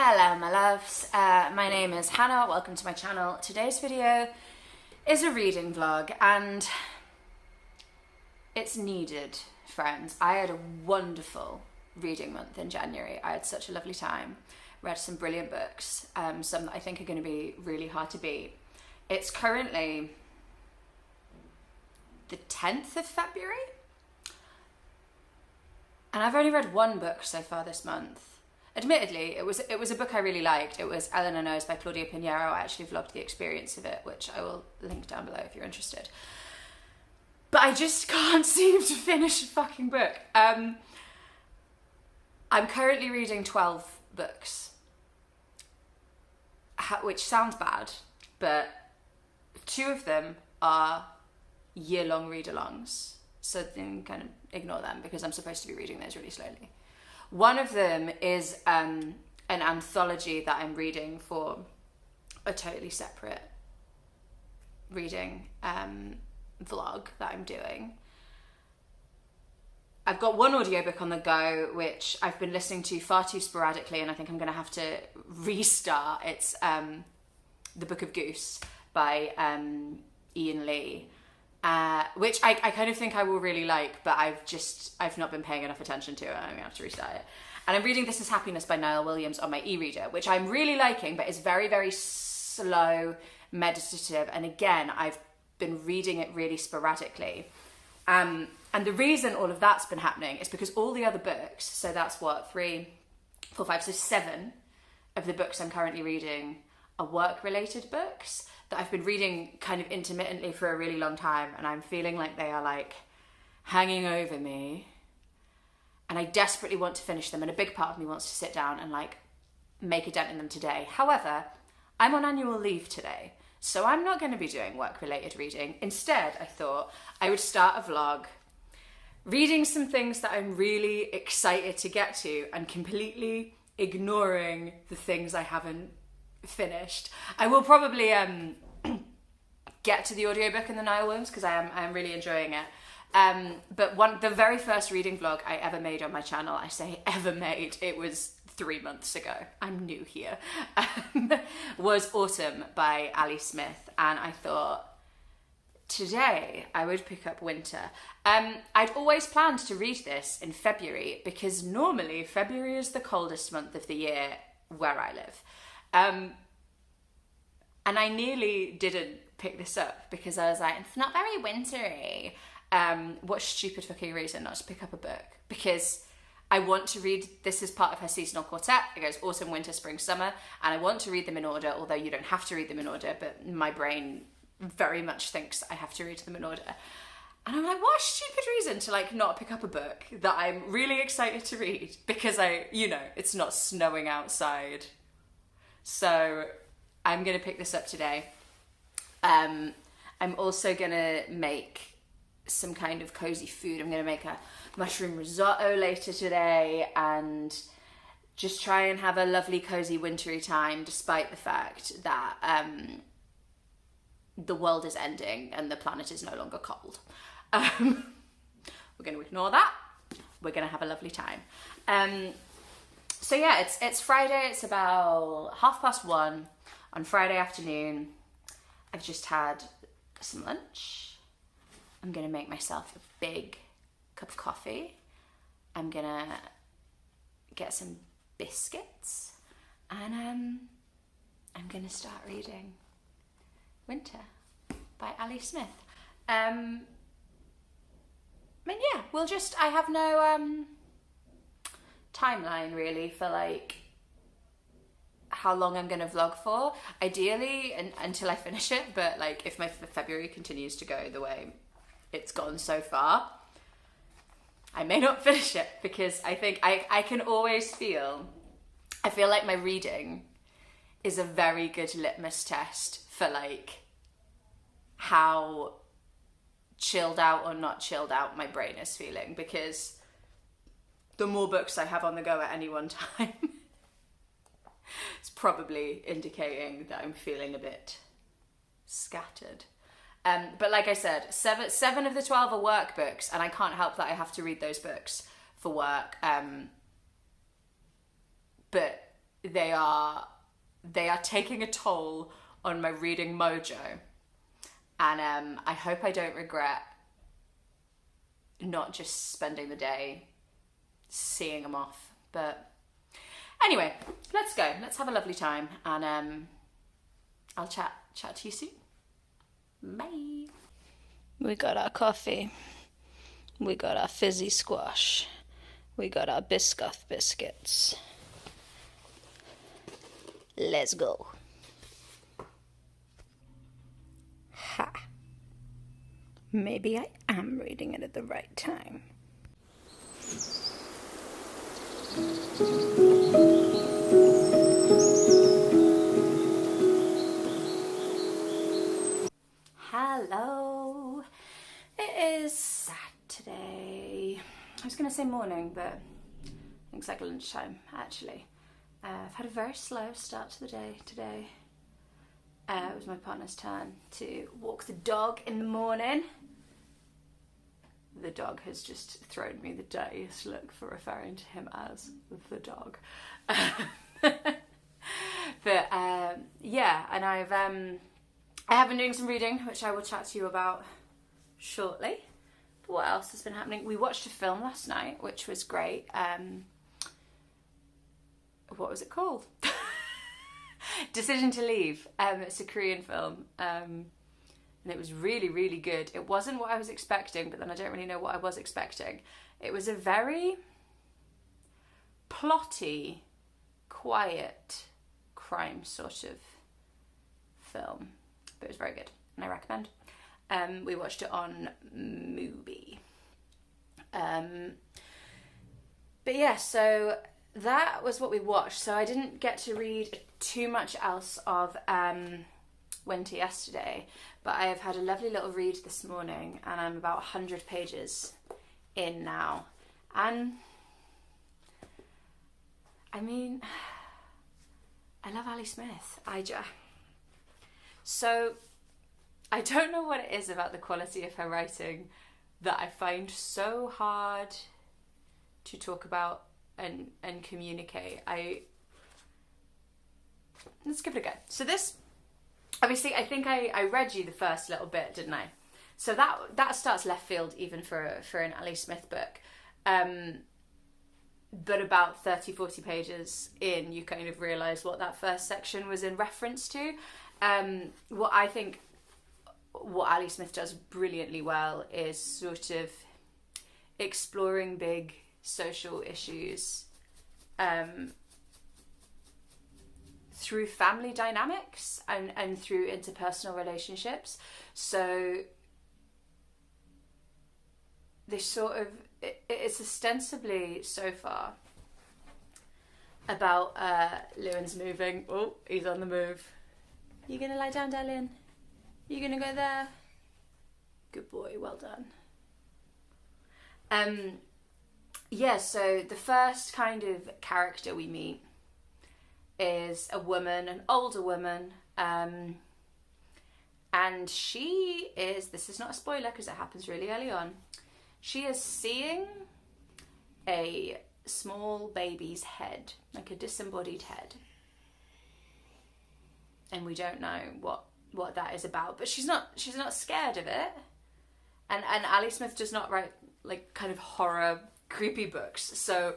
Hello my loves, my name is Hannah, welcome to my channel. Today's video is a reading vlog and it's needed, friends. I had a wonderful reading month in January. I had such a lovely time, read some brilliant books, some that I think are going to be really hard to beat. It's currently the 10th of February and I've only read one book so far this month. Admittedly, it was a book I really liked. It was Eleanor Knows by Claudia Pinheiro. I actually vlogged the experience of it, which I will link down below if you're interested. But I just can't seem to finish a fucking book. I'm currently reading 12 books, which sounds bad, but 2 of them are year-long read-alongs. So then kind of ignore them because I'm supposed to be reading those really slowly. One of them is an anthology that I'm reading for a totally separate reading vlog that I'm doing. I've got one audiobook on the go, which I've been listening to far too sporadically, and I think I'm going to have to restart. It's The Book of Goose by Yiyun Lee. Which I kind of think I will really like, but I've not been paying enough attention to it. I'm gonna have to restart it. And I'm reading This Is Happiness by Niall Williams on my e-reader, which I'm really liking, but it's very, very slow, meditative. And again, I've been reading it really sporadically. And the reason all of that's been happening is because all the other books, so that's what, 3, 4, 5, so 7 of the books I'm currently reading are work-related books that I've been reading kind of intermittently for a really long time, and I'm feeling like they are like hanging over me and I desperately want to finish them, and a big part of me wants to sit down and like make a dent in them today. However, I'm on annual leave today, so I'm not going to be doing work-related reading. Instead, I thought I would start a vlog reading some things that I'm really excited to get to and completely ignoring the things I haven't finished. I will probably get to the audiobook in the Niall Williams because I am really enjoying it. But the very first reading vlog I ever made on my channel, I say ever made, it was 3 months ago. I'm new here. Was Autumn by Ali Smith, and I thought today I would pick up Winter. I'd always planned to read this in February because normally February is the coldest month of the year where I live. And I nearly didn't pick this up because I was like, it's not very wintry. What stupid fucking reason not to pick up a book? Because I want to read, this is part of her seasonal quartet. It goes autumn, winter, spring, summer. And I want to read them in order, although you don't have to read them in order, but my brain very much thinks I have to read them in order. And I'm like, what a stupid reason to like not pick up a book that I'm really excited to read because it's not snowing outside. So I'm going to pick this up today. I'm also going to make some kind of cozy food. I'm going to make a mushroom risotto later today and just try and have a lovely cozy wintry time despite the fact that the world is ending and the planet is no longer cold. We're going to ignore that. We're going to have a lovely time. So yeah, it's Friday. It's about 1:30 on Friday afternoon. I've just had some lunch. I'm gonna make myself a big cup of coffee. I'm gonna get some biscuits, and I'm gonna start reading Winter by Ali Smith. And yeah, I have no timeline really for like how long I'm gonna vlog for, ideally until I finish it, but like if my February continues to go the way it's gone so far, I may not finish it because I think I can always feel like my reading is a very good litmus test for like how chilled out or not chilled out my brain is feeling, because the more books I have on the go at any one time, it's probably indicating that I'm feeling a bit scattered. But like I said, 7 of the 12 are workbooks, and I can't help that I have to read those books for work. But they are taking a toll on my reading mojo, and I hope I don't regret not just spending the day seeing them off. But anyway, let's go. Let's have a lovely time, and I'll chat to you soon. Bye. We got our coffee. We got our fizzy squash. We got our Biscoff biscuits. Let's go. Ha. Maybe I am reading it at the right time. Hello. It is Saturday. I was going to say morning, but I think it's like lunchtime, actually. I've had a very slow start to the day today. It was my partner's turn to walk the dog in the morning. The dog has just thrown me the dirtiest look for referring to him as the dog. But yeah, and I have been doing some reading, which I will chat to you about shortly. But what else has been happening? We watched a film last night, which was great. What was it called? Decision to Leave. It's a Korean film. And it was really, really good. It wasn't what I was expecting, but then I don't really know what I was expecting. It was a very plotty, quiet crime sort of film. But it was very good, and I recommend. We watched it on Mubi. But yeah, so that was what we watched. So I didn't get to read too much else of Winter yesterday, but I have had a lovely little read this morning, and I'm about 100 pages in now. And I mean, I love Ali Smith. So I don't know what it is about the quality of her writing that I find so hard to talk about and communicate. Let's give it a go. So this, obviously, I think I read you the first little bit, didn't I? So that starts left field even for an Ali Smith book. But about 30, 40 pages in, you kind of realise what that first section was in reference to. What I think what Ali Smith does brilliantly well is sort of exploring big social issues through family dynamics and through interpersonal relationships. So this sort of, it's ostensibly so far about Lewin's moving. Oh, he's on the move. You gonna lie down, darling? You gonna go there? Good boy, well done. Yeah, so the first kind of character we meet is a woman, an older woman, and she is, this is not a spoiler because it happens really early on, she is seeing a small baby's head, like a disembodied head. And we don't know what that is about, but she's not scared of it. And Ali Smith does not write like kind of horror creepy books, so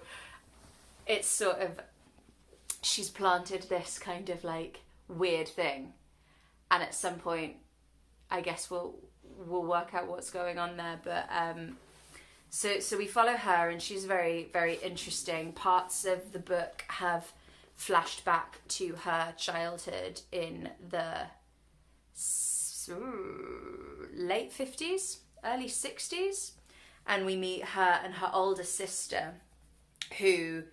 it's sort of, she's planted this kind of like weird thing, and at some point I guess we'll work out what's going on there. But so we follow her, and she's very, very interesting. Parts of the book have flashed back to her childhood in the late 50s, early 60s, and we meet her and her older sister, who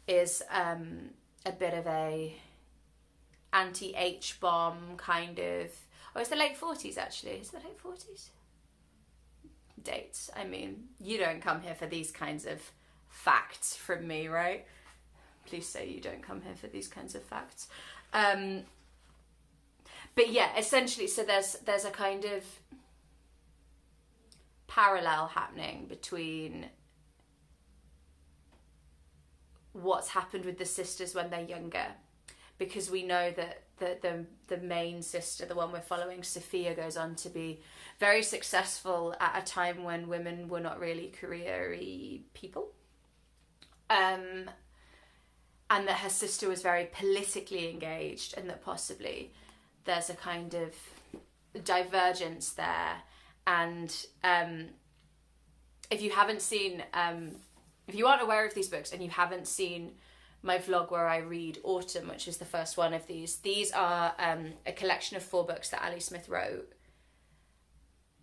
is a bit of a anti-H-bomb kind of, oh, it's the late 40s actually, is it the late 40s? Dates, I mean, you don't come here for these kinds of facts from me, right? Please say you don't come here for these kinds of facts. But yeah, essentially, so there's a kind of parallel happening between what's happened with the sisters when they're younger because we know that the main sister, the one we're following, Sophia, goes on to be very successful at a time when women were not really career-y people. And that her sister was very politically engaged, and that possibly there's a kind of divergence there. And if you haven't seen, if you aren't aware of these books and you haven't seen my vlog where I read Autumn, which is the first one of these are a collection of 4 books that Ali Smith wrote,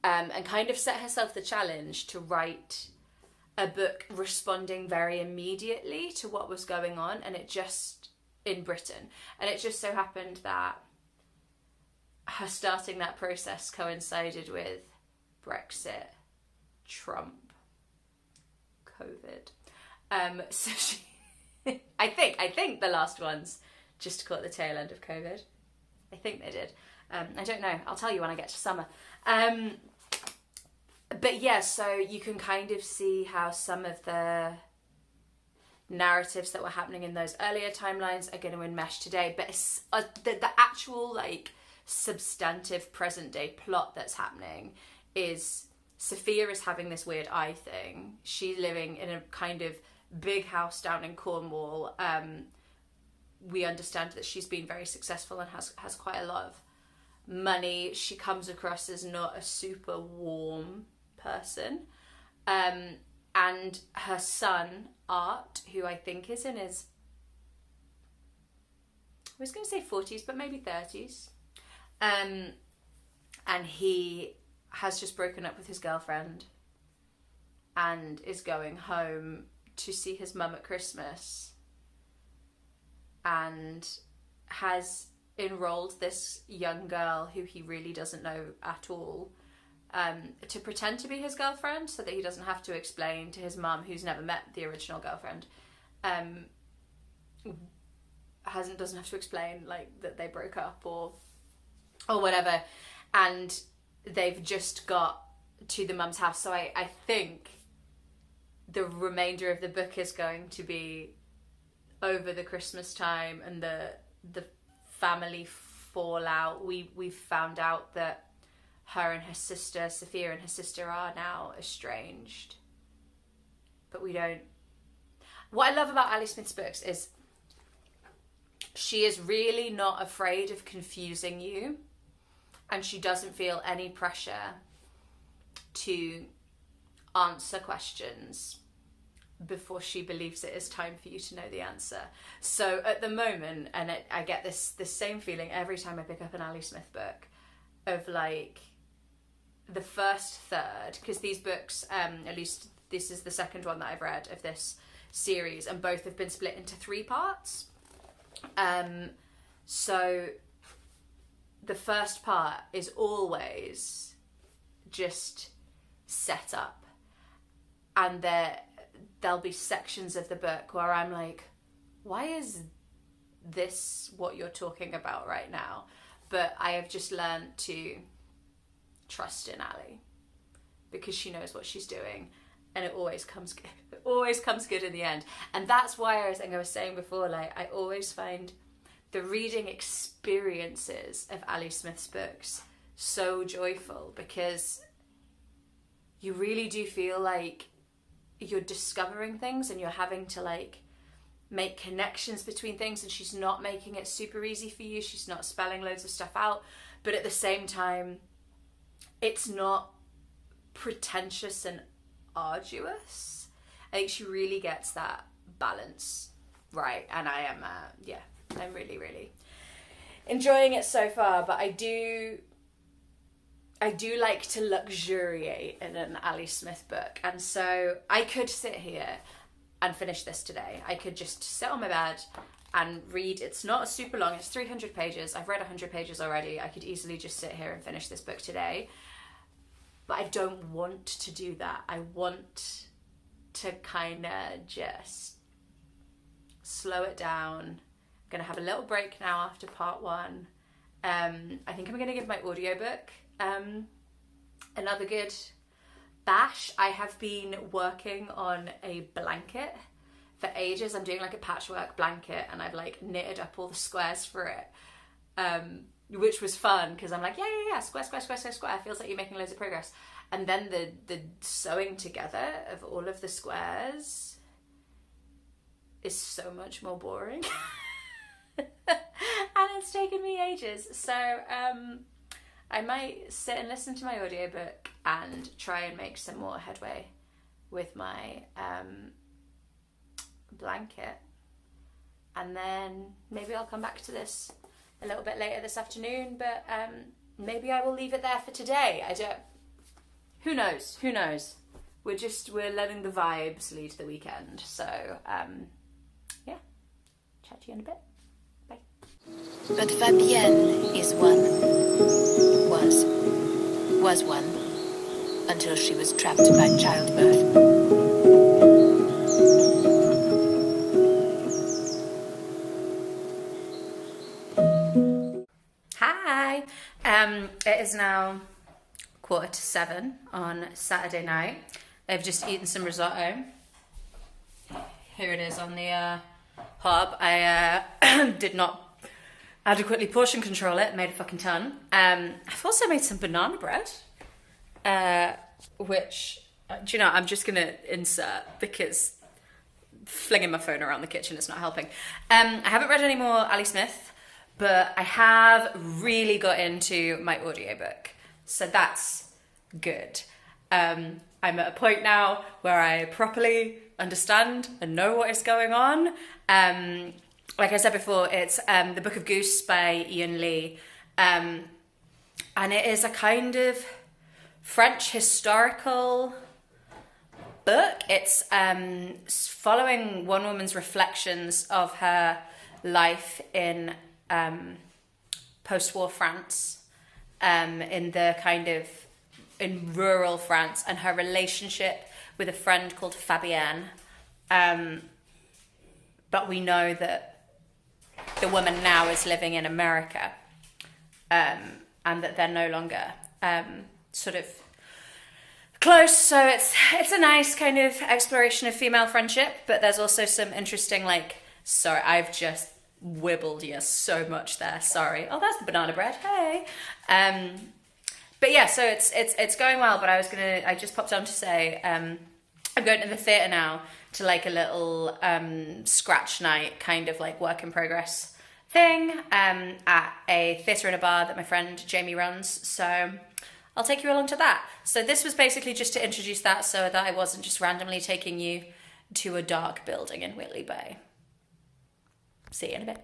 and kind of set herself the challenge to write a book responding very immediately to what was going on, and it just, in Britain, and it just so happened that her starting that process coincided with Brexit, Trump, COVID. So she, I think the last ones just caught the tail end of COVID. I think they did. I don't know. I'll tell you when I get to summer. But yeah, so you can kind of see how some of the narratives that were happening in those earlier timelines are going to enmesh today. But it's, the actual like substantive present day plot that's happening is Sophia is having this weird eye thing. She's living in a kind of big house down in Cornwall. We understand that she's been very successful and has quite a lot of money. She comes across as not a super warm person. And her son, Art, who I think is in his, I was going to say 40s, but maybe 30s. And he has just broken up with his girlfriend and is going home to see his mum at Christmas, and has enrolled this young girl who he really doesn't know at all, to pretend to be his girlfriend so that he doesn't have to explain to his mum, who's never met the original girlfriend, doesn't have to explain like that they broke up or whatever. And they've just got to the mum's house. So I think the remainder of the book is going to be over the Christmas time and the family fallout. We've found out that her and her sister, Sophia and her sister, are now estranged. But we don't... What I love about Ali Smith's books is she is really not afraid of confusing you, and she doesn't feel any pressure to answer questions before she believes it is time for you to know the answer. So at the moment, and I get this same feeling every time I pick up an Ali Smith book, of like the first third, because these books, at least this is the second one that I've read of this series, and both have been split into 3 parts. So the first part is always just set up, and there'll be sections of the book where I'm like, why is this what you're talking about right now? But I have just learned to trust in Ali, because she knows what she's doing, and it always comes good. It always comes good in the end. And that's why I was saying before, like, I always find the reading experiences of Ali Smith's books so joyful, because you really do feel like you're discovering things and you're having to like make connections between things, and she's not making it super easy for you. She's not spelling loads of stuff out, but at the same time, it's not pretentious and arduous. I think she really gets that balance right, and I am, I'm really, really enjoying it so far. But I do like to luxuriate in an Ali Smith book, and so I could sit here and finish this today. I could just sit on my bed and read. It's not super long, it's 300 pages. I've read 100 pages already. I could easily just sit here and finish this book today. But I don't want to do that. I want to kind of just slow it down. I'm going to have a little break now after part 1. I think I'm going to give my audiobook another good bash. I have been working on a blanket for ages. I'm doing like a patchwork blanket, and I've like knitted up all the squares for it, which was fun because I'm like, yeah, square. Feels like you're making loads of progress. And then the sewing together of all of the squares is so much more boring. And it's taken me ages. So I might sit and listen to my audiobook and try and make some more headway with my blanket. And then maybe I'll come back to this a little bit later this afternoon, but maybe I will leave it there for today. Who knows? We're letting the vibes lead the weekend. So, yeah. Chat to you in a bit. Bye. But Fabienne is one. Was one. Until she was trapped by childbirth. Hi. It is now 7:15 on Saturday night. I've just eaten some risotto. Here it is on the hob. I did not adequately portion control it, made a fucking ton. I've also made some banana bread, which, do you know, I'm just going to insert because flinging my phone around the kitchen is not helping. I haven't read any more Ali Smith, but I have really got into my audiobook. So that's good. I'm at a point now where I properly understand and know what is going on. Like I said before, it's The Book of Goose by Yiyun Li. And it is a kind of French historical book. It's following one woman's reflections of her life in post-war France. In rural France, and her relationship with a friend called Fabienne. But we know that the woman now is living in America, and that they're no longer sort of close. So it's a nice kind of exploration of female friendship, but there's also some interesting, like, sorry, I've just wibbled you so much there, sorry. Oh, that's the banana bread, hey. But yeah, so it's going well, but I just popped on to say, I'm going to the theatre now to like a little scratch night, kind of like work in progress thing, at a theatre and a bar that my friend Jamie runs. So I'll take you along to that. So this was basically just to introduce that so that I wasn't just randomly taking you to a dark building in Whitley Bay. See you in a bit.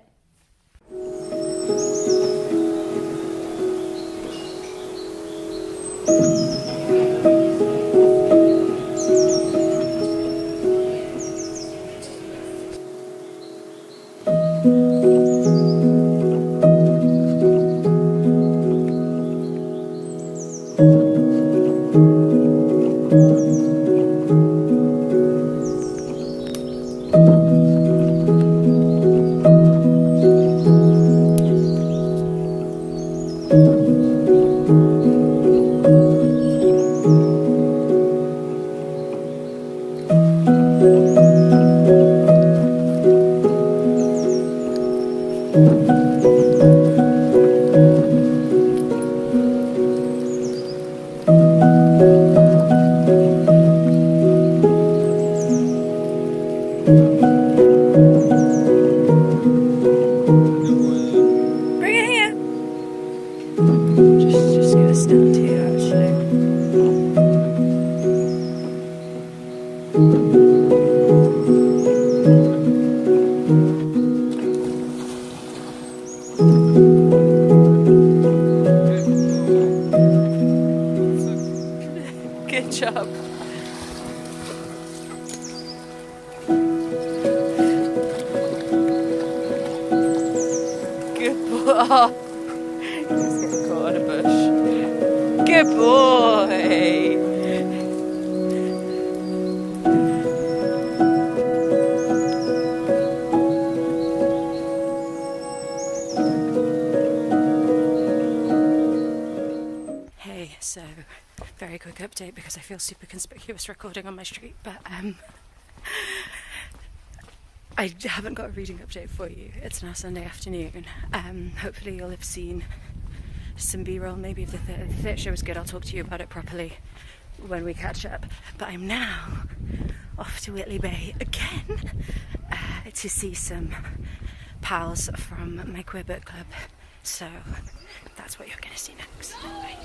Good job. Good boy. Oh, he's getting caught in a bush. Good boy. Hey, so very quick update because I feel super conspicuous recording on my street, but I haven't got a reading update for you. It's now Sunday afternoon. Hopefully you'll have seen some B-roll maybe of the theatre. The theatre show was good. I'll talk to you about it properly when we catch up. But I'm now off to Whitley Bay again to see some pals from my queer book club. So that's what you're going to see next. Bye.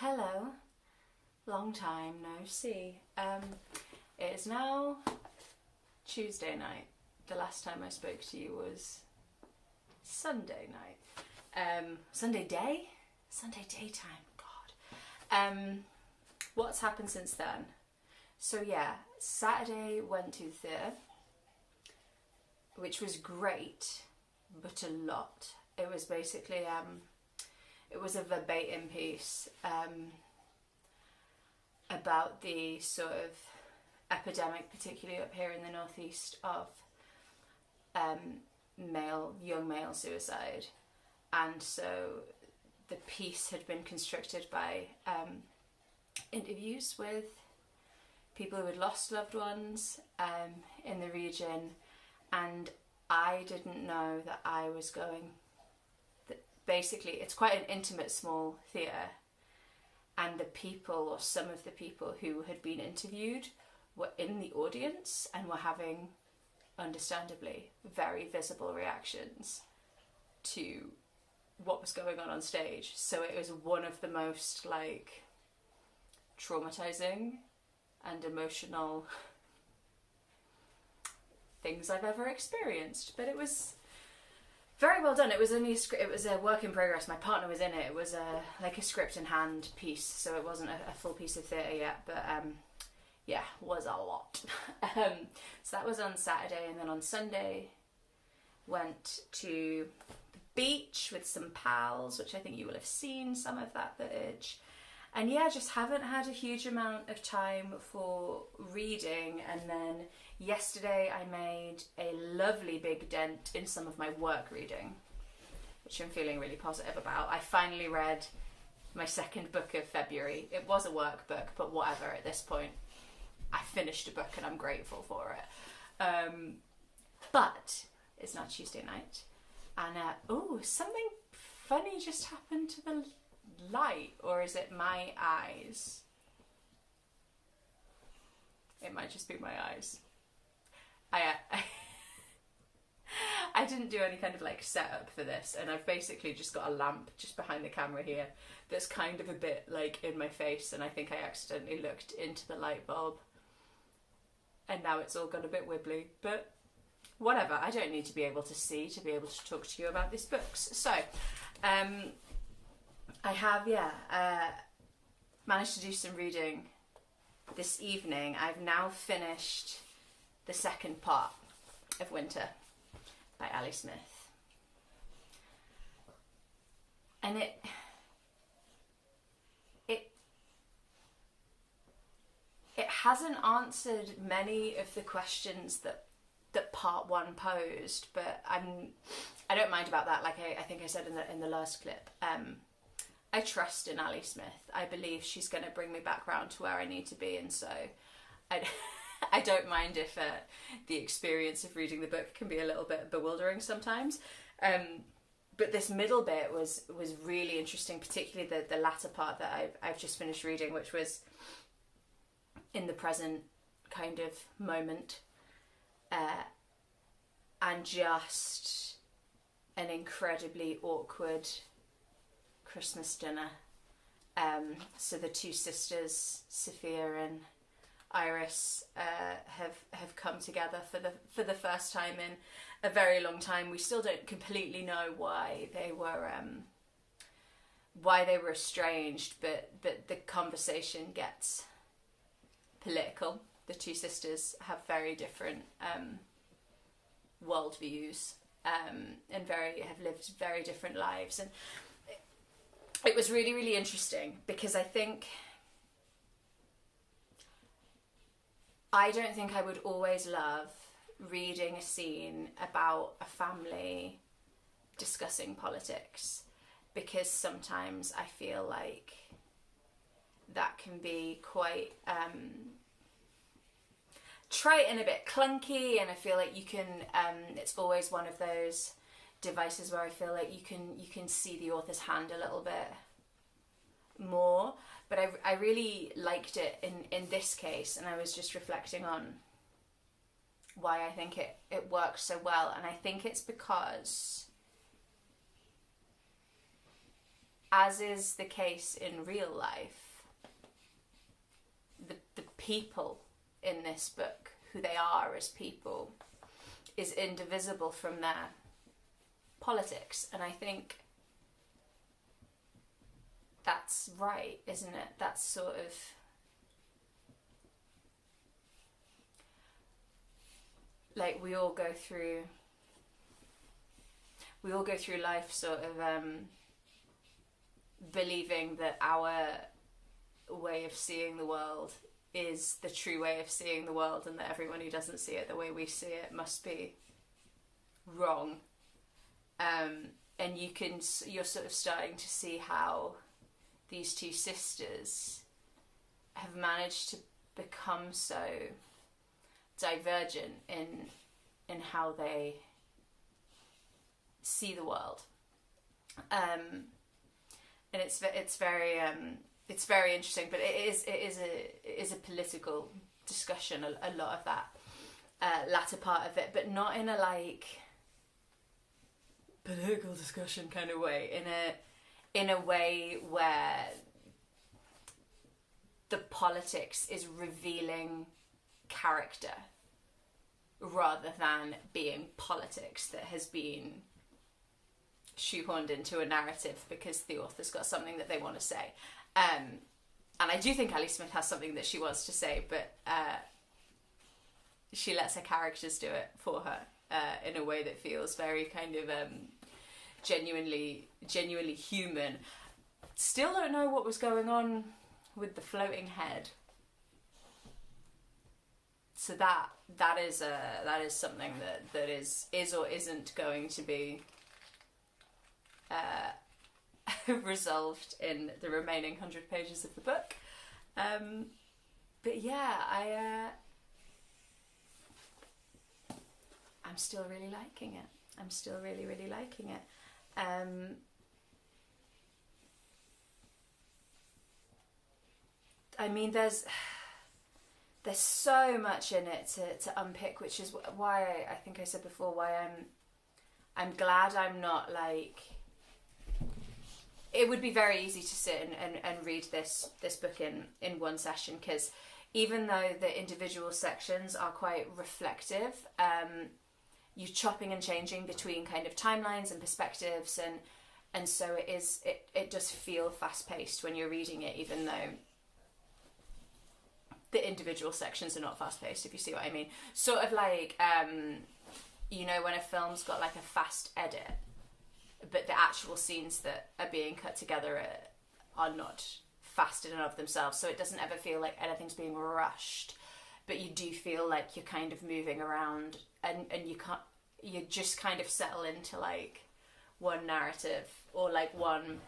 Hello, long time no see. It is now Tuesday night. The last time I spoke to you was Sunday night. Sunday day? Sunday daytime, God. What's happened since then? So yeah, Saturday went to the theatre, which was great, but a lot. It was basically, it was a verbatim piece about the sort of epidemic, particularly up here in the northeast, of young male suicide. And so the piece had been constructed by interviews with people who had lost loved ones in the region, and I didn't know that I was going. Basically, it's quite an intimate, small theatre, and the people, or some of the people who had been interviewed, were in the audience and were having, understandably, very visible reactions to what was going on stage. So it was one of the most, traumatizing and emotional things I've ever experienced. But it was very well done. It was only it was a work in progress. My partner was in it. It was a script in hand piece, so it wasn't a full piece of theatre yet. But yeah, was a lot. So that was on Saturday, and then on Sunday went to the beach with some pals, which I think you will have seen some of that footage. And yeah, just haven't had a huge amount of time for reading. And then yesterday I made a lovely big dent in some of my work reading, which I'm feeling really positive about. I finally read my second book of February. It was a workbook, but whatever at this point. I finished a book and I'm grateful for it. But it's now Tuesday night. And something funny just happened to the light, or is it my eyes? It might just be my eyes. I didn't do any kind of setup for this, and I've basically just got a lamp just behind the camera here that's kind of a bit in my face, and I think I accidentally looked into the light bulb, and now it's all gone a bit wibbly, but whatever. I don't need to be able to see to be able to talk to you about these books. So I have, managed to do some reading this evening. I've now finished the second part of Winter by Ali Smith. And it hasn't answered many of the questions that part one posed, but I don't mind about that. I think I said in the last clip, I trust in Ali Smith. I believe she's going to bring me back round to where I need to be, and so I don't mind if the experience of reading the book can be a little bit bewildering sometimes. But this middle bit was really interesting, particularly the latter part that I've just finished reading, which was in the present kind of moment, and just an incredibly awkward Christmas dinner So the two sisters, Sophia and Iris, have come together for the first time in a very long time. We still don't completely know why they were estranged, but the conversation gets political. The two sisters have very different worldviews, and have lived very different lives, and it was really, really interesting because I don't think I would always love reading a scene about a family discussing politics, because sometimes I feel like that can be quite trite and a bit clunky, and I feel like you can it's always one of those devices where I feel like you can see the author's hand a little bit more, but I really liked it in this case, and I was just reflecting on why I think it works so well, and I think it's because, as is the case in real life, the people in this book, who they are as people, is indivisible from their politics, and I think that's right, isn't it? That's sort of like we all go through life sort of believing that our way of seeing the world is the true way of seeing the world, and that everyone who doesn't see it the way we see it must be wrong. And you're sort of starting to see how these two sisters have managed to become so divergent in how they see the world, and it's very interesting. But it is a political discussion, a lot of that latter part of it, but not in a like political discussion kind of way, in a way where the politics is revealing character rather than being politics that has been shoehorned into a narrative because the author's got something that they want to say. And I do think Ali Smith has something that she wants to say, but she lets her characters do it for her in a way that feels very kind of genuinely human. Still don't know what was going on with the floating head. So that is something that is or isn't going to be resolved in the remaining 100 pages of the book. But yeah, I'm still really liking it. I'm still really, really liking it. I mean, there's so much in it to unpick, which is why I think I said before why I'm glad I'm not like. It would be very easy to sit and read this book in one session, because even though the individual sections are quite reflective, you're chopping and changing between kind of timelines and perspectives, and so it does feel fast paced when you're reading it, even though the individual sections are not fast paced, if you see what I mean. Sort of like when a film's got like a fast edit, but the actual scenes that are being cut together are not fast in and of themselves, so it doesn't ever feel like anything's being rushed, but you do feel like you're kind of moving around, and you just kind of settle into like one narrative or like one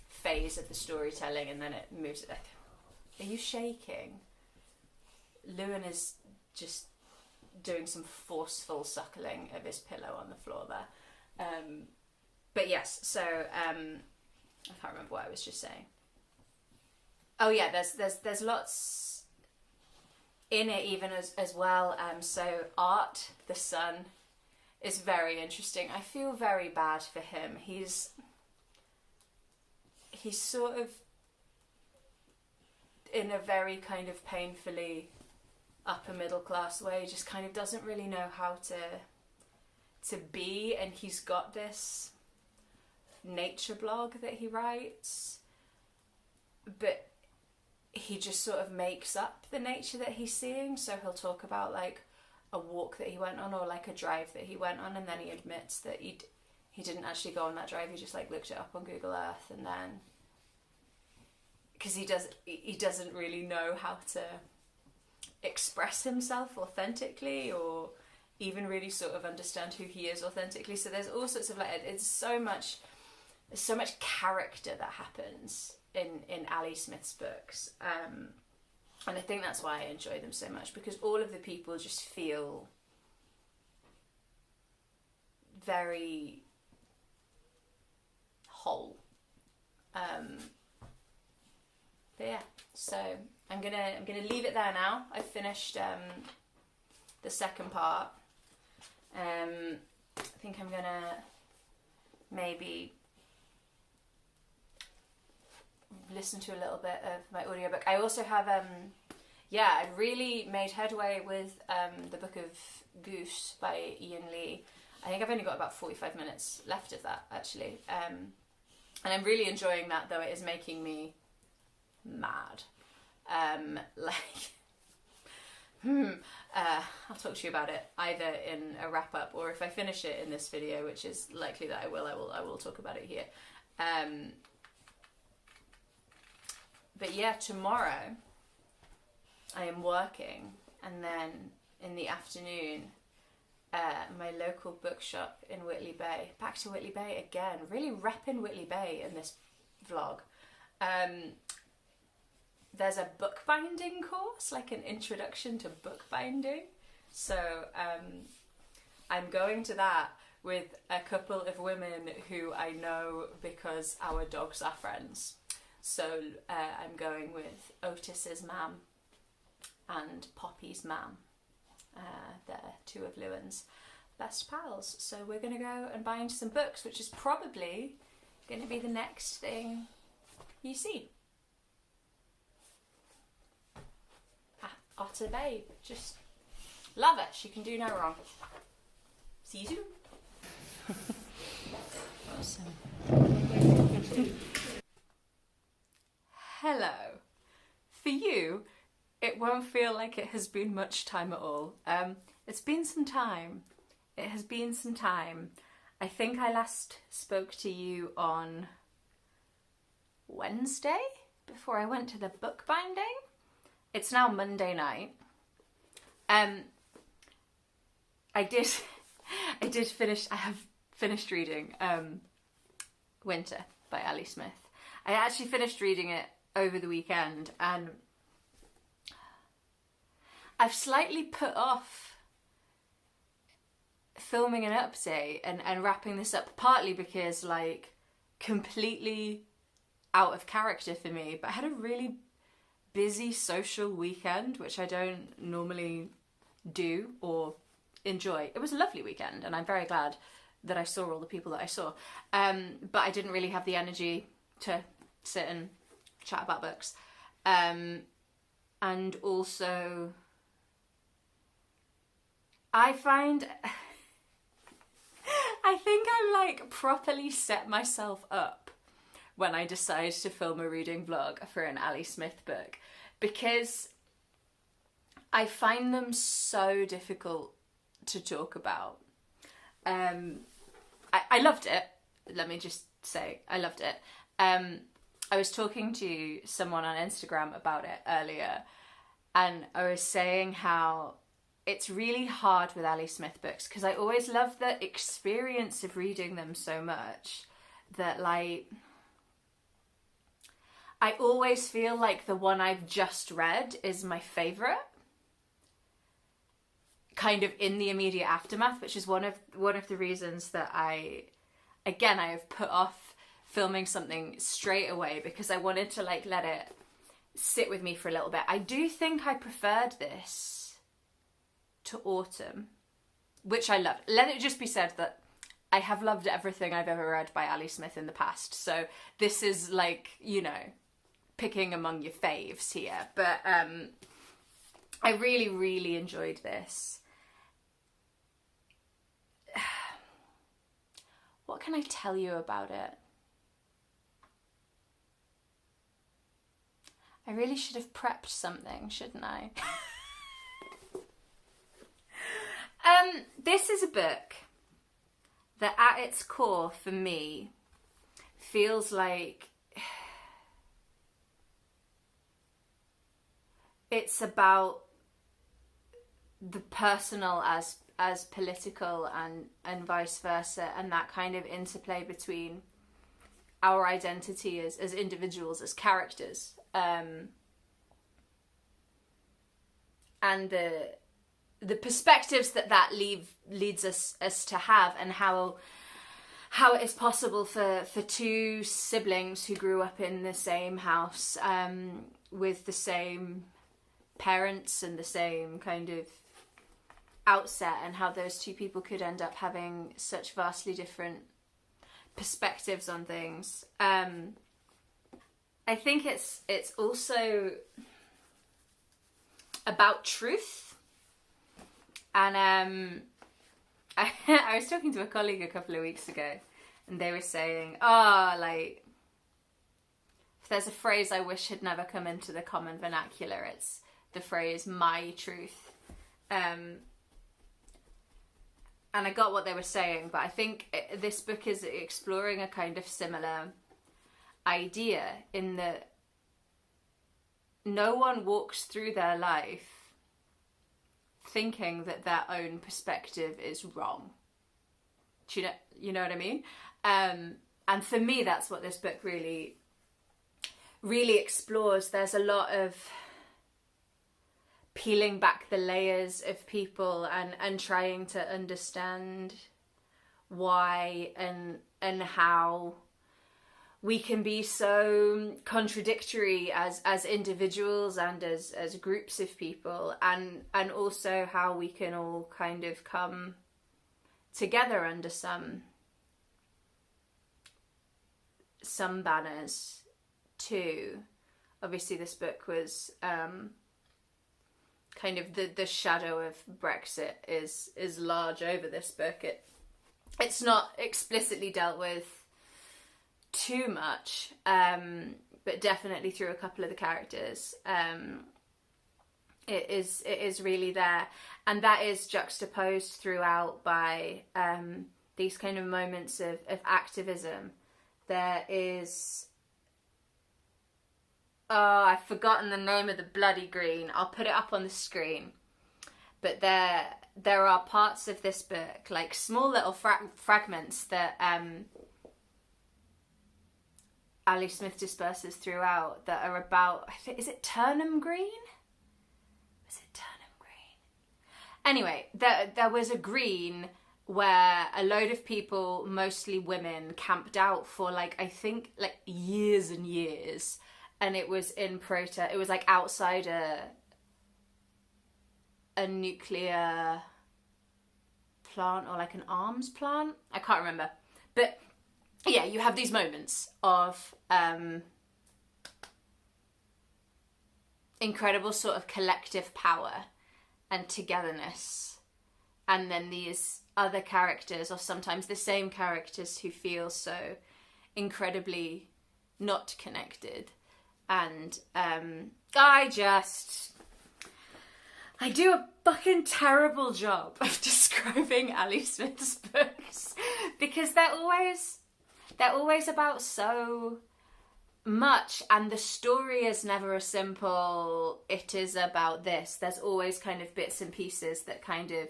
phase of the storytelling, and then it moves. Are you shaking? Lewin is just doing some forceful suckling of his pillow on the floor there. But yes, so I can't remember what I was just saying. Oh yeah, there's lots in it even as well. So Art, the son, is very interesting. I feel very bad for him. He's sort of in a very kind of painfully upper middle class way, just kind of doesn't really know how to be, and he's got this nature blog that he writes, but he just sort of makes up the nature that he's seeing. So he'll talk about like a walk that he went on, or like a drive that he went on, and then he admits that he didn't actually go on that drive, he just like looked it up on Google Earth, and then because he doesn't really know how to express himself authentically, or even really sort of understand who he is authentically. So there's all sorts of like, there's so much character that happens in Ali Smith's books, and I think that's why I enjoy them so much, because all of the people just feel very whole. But yeah, so I'm gonna leave it there now. I've finished the second part. I think I'm gonna maybe listen to a little bit of my audiobook. I also have I really made headway with the book of Goose by Yiyun. I think I've only got about 45 minutes left of that, actually. And I'm really enjoying that, though it is making me mad. I'll talk to you about it either in a wrap up, or if I finish it in this video, which is likely that I will talk about it here. But yeah, tomorrow I am working, and then in the afternoon, my local bookshop in Whitley Bay. Back to Whitley Bay again, really repping Whitley Bay in this vlog. There's a bookbinding course, like an introduction to bookbinding. So I'm going to that with a couple of women who I know because our dogs are friends. So I'm going with Otis's mum and Poppy's mum. They're two of Lewin's best pals. So we're going to go and buy into some books, which is probably going to be the next thing you see. Otter babe, just love her. She can do no wrong. See you soon. Awesome. Hello. For you, it won't feel like it has been much time at all. It's been some time. It has been some time. I think I last spoke to you on Wednesday before I went to the bookbinding. It's now Monday night. I have finished reading Winter by Ali Smith. I actually finished reading it over the weekend, and I've slightly put off filming an update and wrapping this up, partly because like completely out of character for me, but I had a really busy social weekend, which I don't normally do or enjoy. It was a lovely weekend, and I'm very glad that I saw all the people that I saw, but I didn't really have the energy to sit and chat about books, and also I think I like properly set myself up when I decide to film a reading vlog for an Ali Smith book, because I find them so difficult to talk about. I loved it. Let me just say, I loved it. I was talking to someone on Instagram about it earlier, and I was saying how it's really hard with Ali Smith books, because I always love the experience of reading them so much that like I always feel like the one I've just read is my favourite, kind of in the immediate aftermath, which is one of the reasons that I have put off filming something straight away, because I wanted to like let it sit with me for a little bit. I do think I preferred this to Autumn, which I loved. Let it just be said that I have loved everything I've ever read by Ali Smith in the past, so this is like, you know, picking among your faves here, but I really, really enjoyed this. What can I tell you about it? I really should have prepped something, shouldn't I? This is a book that at its core, for me, feels like it's about the personal as political and vice versa, and that kind of interplay between our identity as individuals, as characters, and the perspectives that leads us to have, and how it is possible for two siblings who grew up in the same house, with the same parents and the same kind of outset, and how those two people could end up having such vastly different perspectives on things. I think it's also about truth. And I was talking to a colleague a couple of weeks ago, and they were saying, like, if there's a phrase I wish had never come into the common vernacular, it's the phrase "my truth." And I got what they were saying, but I think this book is exploring a kind of similar idea, in that no one walks through their life thinking that their own perspective is wrong. Do you know what I mean? And for me, that's what this book really, really explores. There's a lot of peeling back the layers of people and trying to understand why and how we can be so contradictory as individuals and as groups of people, and also how we can all kind of come together under some banners too. Obviously this book was kind of the shadow of Brexit is large over this book. It's not explicitly dealt with too much, but definitely through a couple of the characters, it is really there, and that is juxtaposed throughout by these kind of moments of activism. There is, I've forgotten the name of the bloody green. I'll put it up on the screen, but there are parts of this book, like small little fragments that Ali Smith disperses throughout, that are about, I think, is it Turnham Green? Was it Turnham Green? Anyway, there was a green where a load of people, mostly women, camped out for I think years and years, and it was in protest. It was outside a nuclear plant, or an arms plant. I can't remember, but yeah, you have these moments of incredible sort of collective power and togetherness, and then these other characters, or sometimes the same characters, who feel so incredibly not connected. And I do a fucking terrible job of describing Ali Smith's books, because they're always about so much, and the story is never a simple, it is about this. There's always kind of bits and pieces that kind of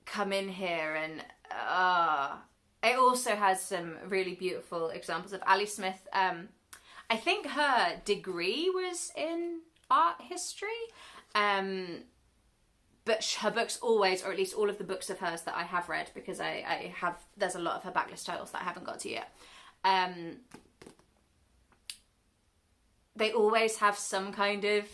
come in here, and it also has some really beautiful examples of Ali Smith. I think her degree was in art history, but her books always, or at least all of the books of hers that I have read, because I have, there's a lot of her backlist titles that I haven't got to yet, they always have some kind of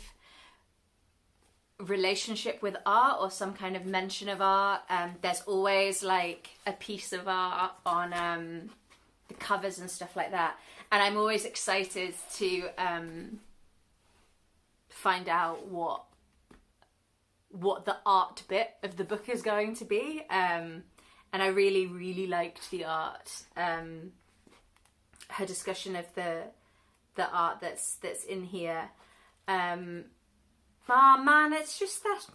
relationship with art, or some kind of mention of art. There's always a piece of art on the covers and stuff like that. And I'm always excited to find out what the art bit of the book is going to be. And I really, really liked the art. Her discussion of the art that's in here. Oh man, it's just that.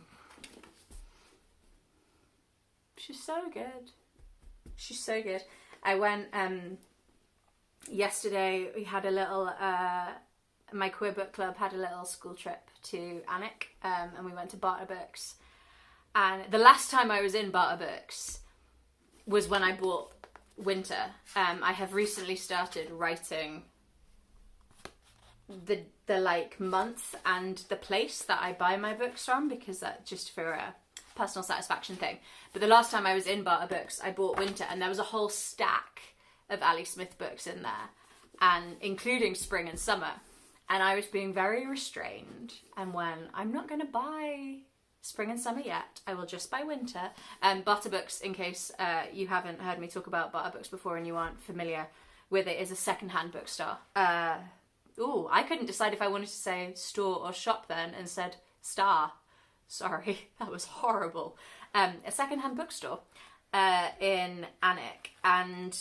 She's so good. She's so good. I went yesterday. We had a little. My queer book club had a little school trip to Alnwick, and we went to Barter Books. And the last time I was in Barter Books was when I bought Winter. I have recently started writing the like month and the place that I buy my books from, because that's just for a personal satisfaction thing. But the last time I was in Barter Books, I bought Winter, and there was a whole stack of Ali Smith books in there, and including spring and summer. And I was being very restrained, and when I'm not going to buy spring and summer yet, I will just buy Winter. Barter Books, in case you haven't heard me talk about Barter Books before and you aren't familiar with it, is a second-hand bookstore. I couldn't decide if I wanted to say store or shop then, and said star. Sorry, that was horrible. A second-hand bookstore in Alnwick. And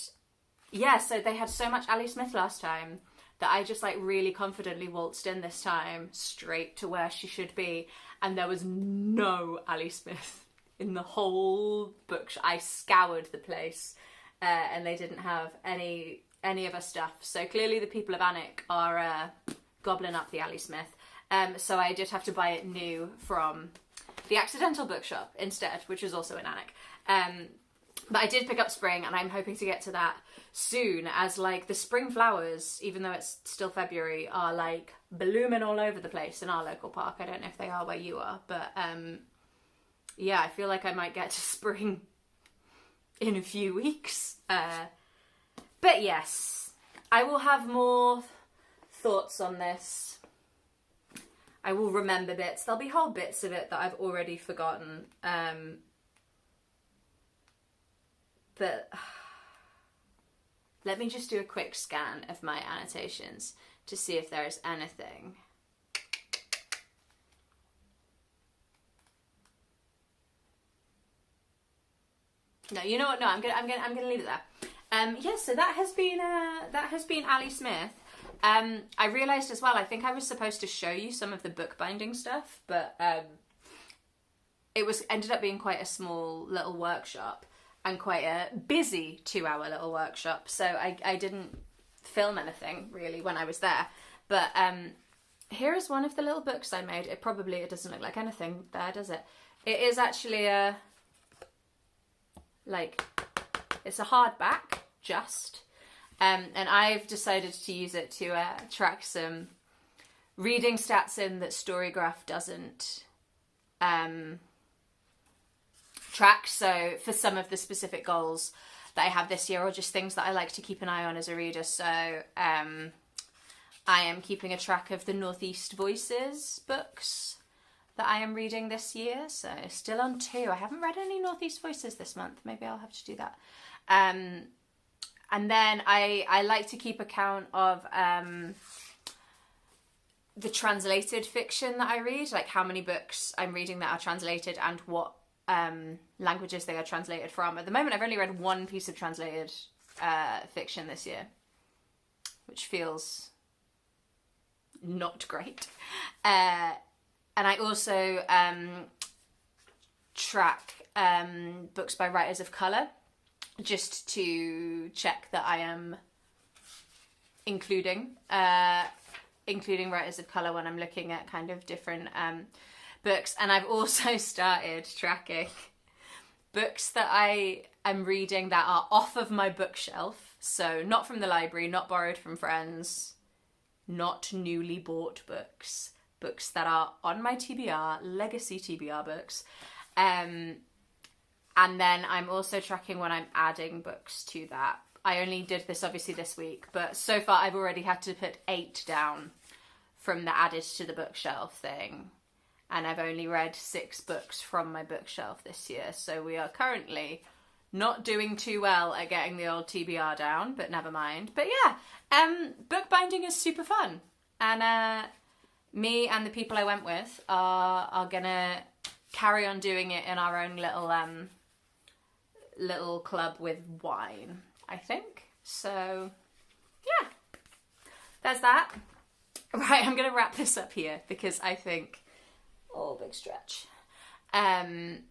yeah, so they had so much Ali Smith last time that I just like really confidently waltzed in this time straight to where she should be. And there was no Ali Smith in the whole book. I scoured the place and they didn't have any of her stuff. So clearly the people of Alnwick are gobbling up the Ali Smith. So I did have to buy it new from the Accidental Bookshop instead, which is also in Alnwick. But I did pick up spring, and I'm hoping to get to that soon, as like the spring flowers, even though it's still February, are like blooming all over the place in our local park. I don't know if they are where you are, but yeah, I feel like I might get to spring in a few weeks. But yes, I will have more thoughts on this. I will remember bits. There'll be whole bits of it that I've already forgotten. But let me just do a quick scan of my annotations to see if there is anything. No, you know what? No, I'm gonna leave it there. Yeah, so that has been Ali Smith. I realised as well, I think I was supposed to show you some of the bookbinding stuff, but it ended up being quite a small little workshop and quite a busy 2-hour little workshop. So I didn't film anything really when I was there. But here is one of the little books I made. It doesn't look like anything there, does it? It is actually it's a hardback, just. And I've decided to use it to track some reading stats in that Storygraph doesn't track. So for some of the specific goals that I have this year, or just things that I like to keep an eye on as a reader. So I am keeping a track of the Northeast Voices books that I am reading this year. So still on 2. I haven't read any Northeast Voices this month. Maybe I'll have to do that. And then I like to keep account of the translated fiction that I read, like how many books I'm reading that are translated and what languages they are translated from. At the moment, I've only read one piece of translated fiction this year, which feels not great. And I also track books by writers of colour, just to check that I am including writers of colour when I'm looking at kind of different books. And I've also started tracking books that I am reading that are off of my bookshelf. So not from the library, not borrowed from friends, not newly bought books. Books that are on my TBR, legacy TBR books. And then I'm also tracking when I'm adding books to that. I only did this obviously this week, but so far I've already had to put 8 down from the added to the bookshelf thing. And I've only read 6 books from my bookshelf this year. So we are currently not doing too well at getting the old TBR down, but never mind. But yeah, bookbinding is super fun. And me and the people I went with are gonna carry on doing it in our own little club with wine, I think. So yeah, there's that. Right, I'm gonna wrap this up here because I think, oh, big stretch. I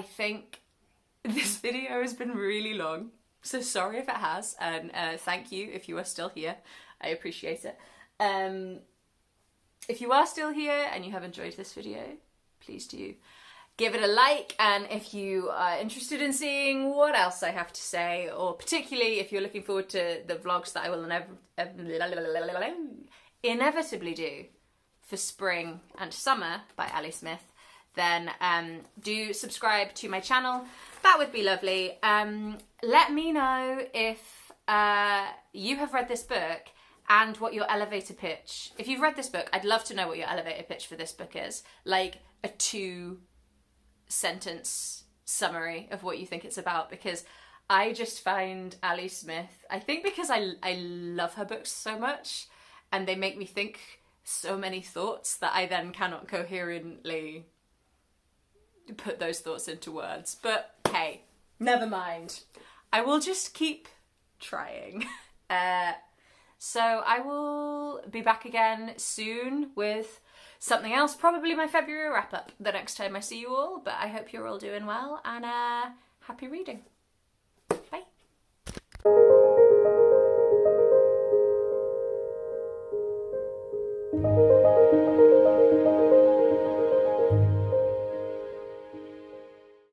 think this video has been really long, so sorry if it has, and thank you if you are still here. I appreciate it. If you are still here and you have enjoyed this video, please do give it a like, and if you are interested in seeing what else I have to say, or particularly if you're looking forward to the vlogs that I will inevitably do for spring and summer by Ali Smith, then do subscribe to my channel. That would be lovely. Let me know if you have read this book and what your elevator pitch. If you've read this book, I'd love to know what your elevator pitch for this book is. Like a 2-sentence summary of what you think it's about, because I just find Ali Smith, I think because I love her books so much and they make me think so many thoughts that I then cannot coherently put those thoughts into words. But hey, never mind. I will just keep trying. So I will be back again soon with something else, probably my February wrap-up the next time I see you all, but I hope you're all doing well, and happy reading.